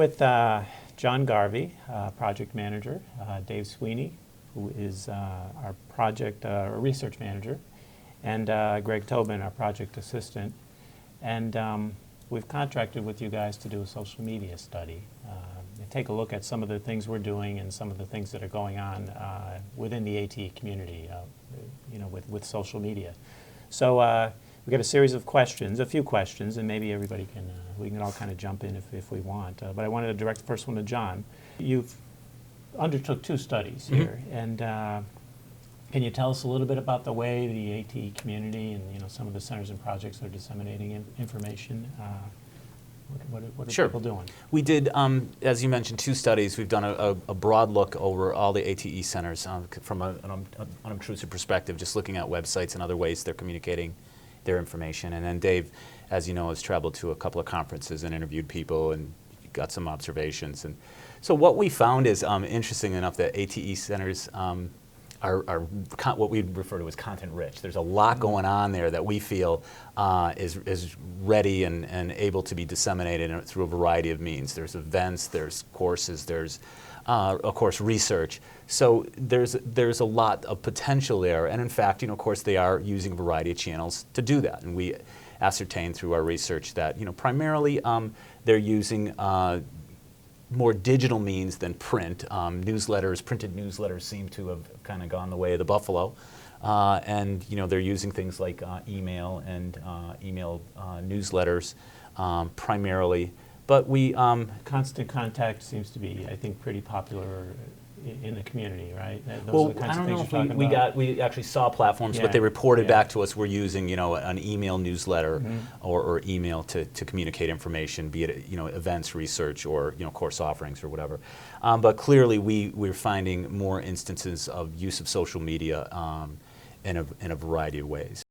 with John Garvey, project manager, Dave Sweeney, who is our project research manager, and Greg Tobin, our project assistant. And we've contracted with you guys to do a social media study. Take a look at some of the things we're doing and some of the things that are going on within the ATE community, with social media. So we've got a series of questions, a few questions, and maybe everybody can, we can all kind of jump in if we want. But I wanted to direct the first one to John. You've undertook 2 studies here, and can you tell us a little bit about the way the ATE community and some of the centers and projects are disseminating information? What are Sure. people doing? We did, as you mentioned, 2 studies. We've done a broad look over all the ATE centers from an unobtrusive perspective, just looking at websites and other ways they're communicating their information. And then Dave, as you know, has traveled to a couple of conferences and interviewed people and got some observations. And so what we found is, interesting enough, that ATE centers are what we refer to as content rich. There's a lot going on there that we feel is ready and able to be disseminated through a variety of means. There's events, there's courses, there's of course research. So there's a lot of potential there, and in fact, of course, they are using a variety of channels to do that. And we ascertained through our research that primarily they're using more digital means than print. Printed newsletters seem to have kind of gone the way of the buffalo. And they're using things like email and email newsletters primarily. But we Constant contact seems to be, I think, pretty popular in the community, right? Those well, are the kinds I don't of know things if you're talking about. we actually saw platforms, Yeah, but they reported yeah. back to us we're using an email newsletter or email to communicate information, be it events, research, or course offerings or whatever. But clearly we're finding more instances of use of social media in a variety of ways.